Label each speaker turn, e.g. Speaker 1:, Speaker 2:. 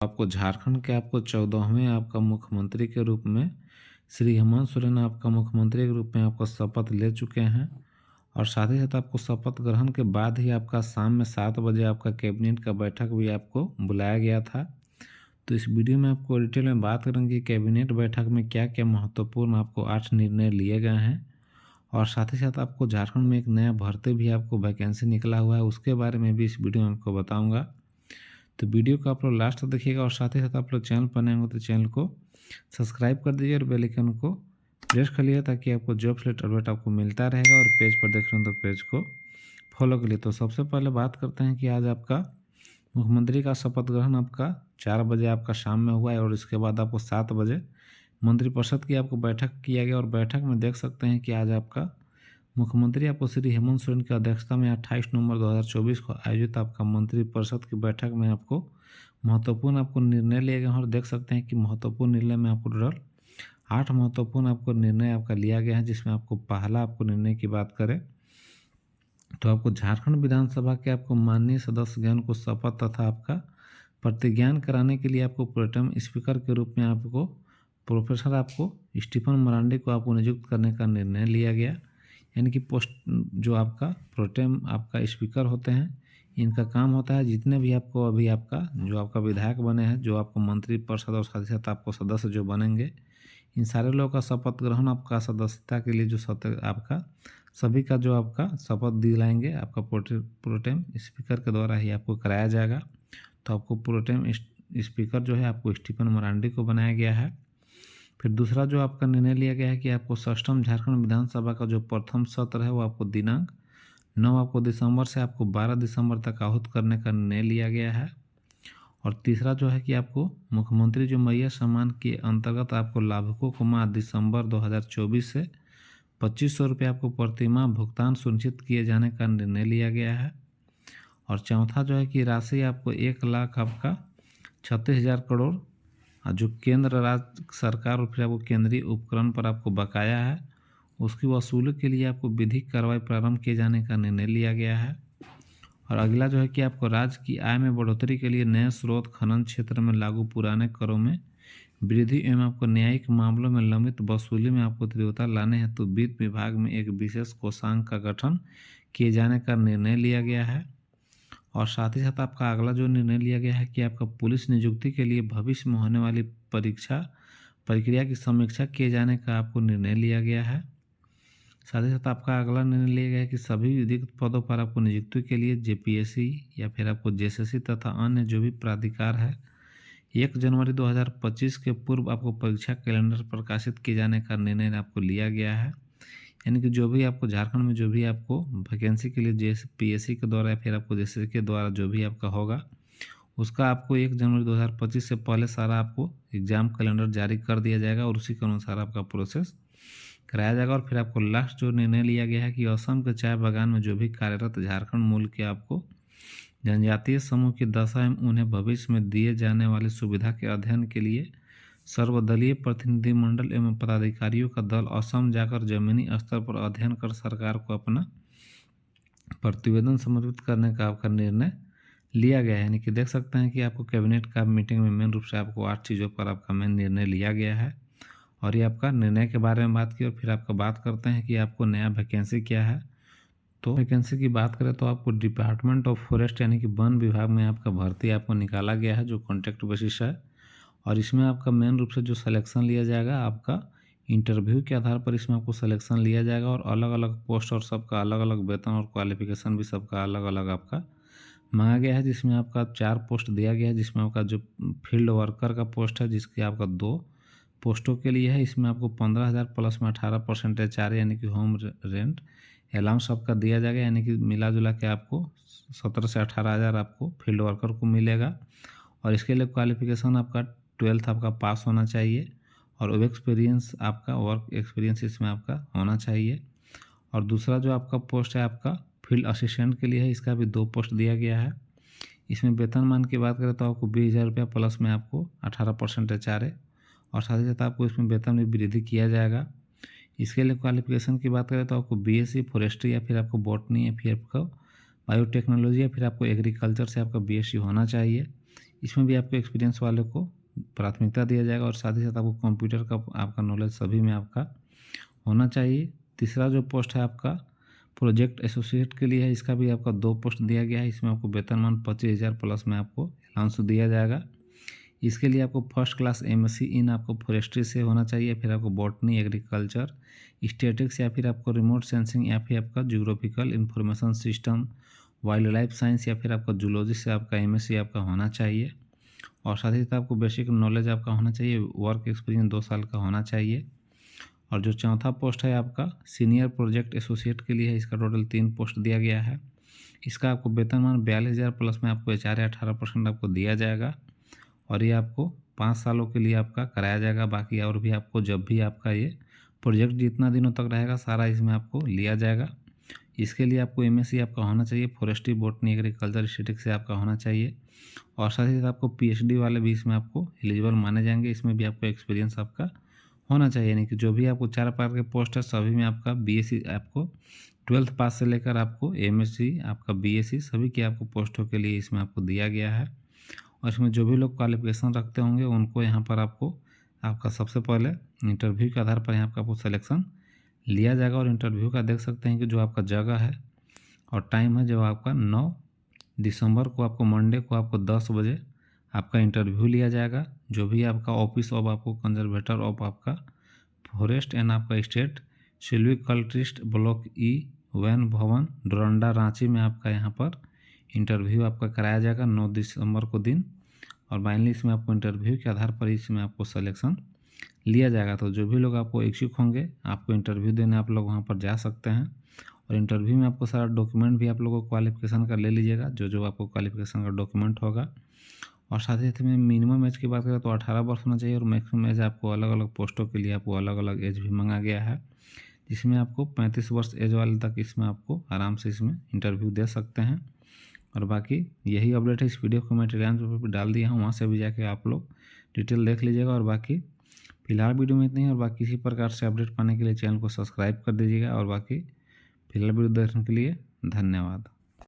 Speaker 1: आपको झारखंड के आपको 14वें आपका मुख्यमंत्री के रूप में श्री हेमंत सोरेन आपका मुख्यमंत्री के रूप में आपको शपथ ले चुके हैं। और साथ ही साथ आपको शपथ ग्रहण के बाद ही आपका शाम में 7 बजे आपका कैबिनेट का बैठक भी आपको बुलाया गया था। तो इस वीडियो में आपको डिटेल में बात करेंगे कि कैबिनेट बैठक में क्या क्या महत्वपूर्ण आपको 8 निर्णय लिए गए हैं। और साथ ही साथ आपको झारखंड में एक नया भर्ती भी आपको वैकेंसी निकला हुआ है, उसके बारे में भी इस वीडियो में आपको बताऊँगा। तो वीडियो को आप लोग लास्ट तक देखिएगा और साथ ही साथ आप लोग चैनल पर नए हो तो चैनल को सब्सक्राइब कर दीजिए और बेल आइकन को प्रेस कर लिए ताकि आपको जॉब से रिलेटेड अपडेट आपको मिलता रहेगा। और पेज पर देख रहे हो तो पेज को फॉलो कर लिए। तो सबसे पहले बात करते हैं कि आज आपका मुख्यमंत्री का शपथ ग्रहण आपका 4 बजे आपका शाम में हुआ है और इसके बाद आपको 7 बजे मंत्रिपरिषद की आपको बैठक किया गया। और बैठक में देख सकते हैं कि आज आपका मुख्यमंत्री आपको श्री हेमंत सोरेन की अध्यक्षता में 28 नवंबर 2024 को आयोजित आपका मंत्रिपरिषद की बैठक में आपको महत्वपूर्ण आपको निर्णय लिए गए हैं। और देख सकते हैं कि महत्वपूर्ण निर्णय में आपको टोटल 8 महत्वपूर्ण आपको निर्णय आपका लिया गया है, जिसमें आपको पहला आपको निर्णय की बात करें तो आपको झारखंड विधानसभा के आपको माननीय सदस्यगण को शपथ तथा आपका प्रतिज्ञान कराने के लिए आपको प्रोटेम स्पीकर के रूप में आपको प्रोफेसर आपको स्टीफन मरांडी को आपको नियुक्त करने का निर्णय लिया गया। यानी कि पोस्ट जो आपका प्रोटेम आपका स्पीकर होते हैं, इनका काम होता है जितने भी आपको अभी आपका जो आपका विधायक बने हैं, जो आपको मंत्रिपरिषद और साथ ही साथ आपको सदस्य जो बनेंगे, इन सारे लोगों का शपथ ग्रहण आपका सदस्यता के लिए जो आपका सभी का जो आपका शपथ दिलाएंगे आपका प्रोटेम स्पीकर के द्वारा ही आपको कराया जाएगा। तो आपको प्रोटेम स्पीकर जो है आपको स्टीफन मरांडी को बनाया गया है। फिर दूसरा जो आपका निर्णय लिया गया है कि आपको षष्ठम झारखंड विधानसभा का जो प्रथम सत्र है वो आपको दिनांक 9 आपको दिसंबर से आपको 12 दिसंबर तक आहूत करने का निर्णय लिया गया है। और तीसरा जो है कि आपको मुख्यमंत्री जो मैया सम्मान के अंतर्गत आपको लाभुकों को माह दिसंबर 2024 से 2500 रुपये आपको प्रतिमाह भुगतान सुनिश्चित किए जाने का निर्णय लिया गया है। और चौथा जो है कि राशि आपको 1 लाख आपका 36,000 करोड़ जो केंद्र राज्य सरकार और फिर आपको केंद्रीय उपकरण पर आपको बकाया है, उसकी वसूली के लिए आपको विधिक कार्रवाई प्रारंभ किए जाने का निर्णय लिया गया है। और अगला जो है कि आपको राज्य की आय में बढ़ोतरी के लिए नए स्रोत खनन क्षेत्र में लागू पुराने करों में वृद्धि एवं आपको न्यायिक मामलों में लंबित वसूली में आपको तीव्रता लाने हेतु वित्त विभाग में एक विशेष कोषांग का गठन किए जाने का निर्णय लिया गया है। और साथ ही साथ आपका अगला जो निर्णय लिया गया है कि आपका पुलिस नियुक्ति के लिए भविष्य में होने वाली प्रक्रिया की समीक्षा किए जाने का आपको निर्णय लिया गया है। साथ ही साथ आपका अगला निर्णय लिया गया है कि सभी विधिक पदों पर आपको नियुक्ति के लिए जेपीएससी या फिर आपको जेएसएससी तथा अन्य जो भी प्राधिकार है 1 जनवरी 2025 के पूर्व आपको परीक्षा कैलेंडर प्रकाशित किए जाने का निर्णय आपको लिया गया है। यानी कि जो भी आपको झारखंड में जो भी आपको वैकेंसी के लिए जेपीएससी के द्वारा या फिर आपको जेएसएससी के द्वारा जो भी आपका होगा, उसका आपको 1 जनवरी 2025 से पहले सारा आपको एग्ज़ाम कैलेंडर जारी कर दिया जाएगा और उसी के अनुसार आपका प्रोसेस कराया जाएगा। और फिर आपको लास्ट जो निर्णय लिया गया है कि असम के चाय बागान में जो भी कार्यरत झारखंड मूल के आपको जनजातीय समूह की दशा एवं उन्हें भविष्य में दिए जाने वाली सुविधा के अध्ययन के लिए सर्वदलीय प्रतिनिधिमंडल एवं पदाधिकारियों का दल असम जाकर जमीनी स्तर पर अध्ययन कर सरकार को अपना प्रतिवेदन समर्पित करने का आपका निर्णय लिया गया है। यानी कि देख सकते हैं कि आपको कैबिनेट का मीटिंग में मेन रूप से आपको 8 चीज़ों पर आपका मेन निर्णय लिया गया है। और ये आपका निर्णय के बारे में बात की और फिर आपका बात करते हैं कि आपको नया वैकेंसी क्या है। तो वैकेंसी की बात करें तो आपको डिपार्टमेंट ऑफ फॉरेस्ट यानी कि वन विभाग में आपका भर्ती आपको निकाला गया है जो कॉन्ट्रैक्ट बेसिस है। और इसमें आपका मेन रूप से जो सिलेक्शन लिया जाएगा आपका इंटरव्यू के आधार पर इसमें आपको सिलेक्शन लिया जाएगा। और अलग अलग पोस्ट और सबका अलग अलग वेतन और क्वालिफिकेशन भी सबका अलग अलग आपका मांगा गया है। जिसमें आपका 4 पोस्ट दिया गया है, जिसमें आपका जो फील्ड वर्कर का पोस्ट है जिसकी आपका 2 पोस्टों के लिए है। इसमें आपको 15,000 प्लस में 18% एचआर यानी कि होम रेंट अलाउंस आपका दिया जाएगा। यानी कि मिला जुला के आपको 17 से 18,000 आपको फील्ड वर्कर को मिलेगा। और इसके लिए क्वालिफिकेशन आपका 12th आपका पास होना चाहिए और वर्क एक्सपीरियंस इसमें आपका होना चाहिए। और दूसरा जो आपका पोस्ट है आपका फील्ड असिस्टेंट के लिए है, इसका भी 2 पोस्ट दिया गया है। इसमें वेतनमान की बात करें तो आपको 20,000 रुपया प्लस में आपको 18% एचआर है और साथ ही साथ आपको इसमें वेतन में वृद्धि किया जाएगा। इसके लिए क्वालिफिकेशन की बात करें तो आपको बीएससी फॉरेस्ट्री या फिर आपको बॉटनी या फिर आपको बायोटेक्नोलॉजी या फिर आपको एग्रीकल्चर से आपका बीएससी होना चाहिए। इसमें भी आपको एक्सपीरियंस वाले को प्राथमिकता दिया जाएगा और साथ ही साथ आपको कंप्यूटर का आपका नॉलेज सभी में आपका होना चाहिए। तीसरा जो पोस्ट है आपका प्रोजेक्ट एसोसिएट के लिए है, इसका भी आपका 2 पोस्ट दिया गया है। इसमें आपको वेतनमान 25,000 प्लस में आपको अलाउंस दिया जाएगा। इसके लिए आपको फर्स्ट क्लास एमएससी इन आपको फॉरेस्ट्री से होना चाहिए, फिर आपको बॉटनी, एग्रीकल्चर, स्टैटिक्स या फिर आपको रिमोट सेंसिंग या फिर आपका geographical information system, wild life science या फिर आपका जूलॉजी से आपका एमएससी आपका होना चाहिए। और साथ ही साथ आपको बेसिक नॉलेज आपका होना चाहिए, वर्क एक्सपीरियंस 2 साल का होना चाहिए। और जो चौथा पोस्ट है आपका सीनियर प्रोजेक्ट एसोसिएट के लिए है, इसका टोटल 3 पोस्ट दिया गया है। इसका आपको वेतनमान 42,000 प्लस में आपको एचआर 18% आपको दिया जाएगा और ये आपको 5 सालों के लिए आपका कराया जाएगा। बाकी और भी आपको जब भी आपका ये प्रोजेक्ट जितना दिनों तक रहेगा सारा इसमें आपको लिया जाएगा। इसके लिए आपको एमएससी आपका होना चाहिए, फॉरेस्ट्री, बॉटनी, एग्रीकल्चर, स्टैटिक्स से आपका होना चाहिए और साथ ही साथ आपको पीएचडी वाले भी इसमें आपको एलिजिबल माने जाएंगे। इसमें भी आपको एक्सपीरियंस आपका होना चाहिए, यानी कि जो भी आपको 4 प्रकार के पोस्ट है सभी में आपका बीएससी आपको 12th पास से लेकर आपको एमएससी आपका बीएससी सभी के आपको पोस्टों के लिए इसमें आपको दिया गया है। और इसमें जो भी लोग क्वालिफिकेशन रखते होंगे उनको यहाँ पर आपको आपका सबसे पहले इंटरव्यू के आधार पर यहाँ पर आपको सिलेक्शन लिया जाएगा। और इंटरव्यू का देख सकते हैं कि जो आपका जगह है और टाइम है जो आपका 9 दिसंबर को आपको मंडे को आपको 10 बजे आपका इंटरव्यू लिया जाएगा। जो भी आपका ऑफिस ऑफ आपको कंजर्वेटर ऑफ आपका फॉरेस्ट एंड आपका स्टेट सिल्वीकल्ट्रिस्ट ब्लॉक ई वैन भवन डोरंडा रांची में आपका यहाँ पर इंटरव्यू आपका कराया जाएगा 9 दिसंबर को दिन। और फाइनली इसमें आपको इंटरव्यू के आधार पर इसमें आपको सिलेक्शन लिया जाएगा। तो जो भी लोग आपको इच्छुक होंगे आपको इंटरव्यू देने आप लोग वहाँ पर जा सकते हैं। और इंटरव्यू में आपको सारा डॉक्यूमेंट भी आप लोगों को क्वालिफिकेशन का ले लीजिएगा, जो जो आपको क्वालिफिकेशन का डॉक्यूमेंट होगा। और साथ ही साथ में मिनिमम एज की बात करें तो 18 वर्ष होना चाहिए और मैक्सिमम एज आपको अलग अलग पोस्टों के लिए आपको अलग अलग एज भी मांगा गया है, जिसमें आपको 35 वर्ष एज वाले तक इसमें आपको आराम से इसमें इंटरव्यू दे सकते हैं। और बाकी यही अपडेट है, इस वीडियो को मैं टेलीग्राम पर डाल दिया हूँ, वहाँ से भी जाके आप लोग डिटेल देख लीजिएगा। और बाकी फिलहाल वीडियो में इतना ही, और बाकी इसी प्रकार से अपडेट पाने के लिए चैनल को सब्सक्राइब कर दीजिएगा। और बाकी फिलहाल वीडियो देखने के लिए धन्यवाद।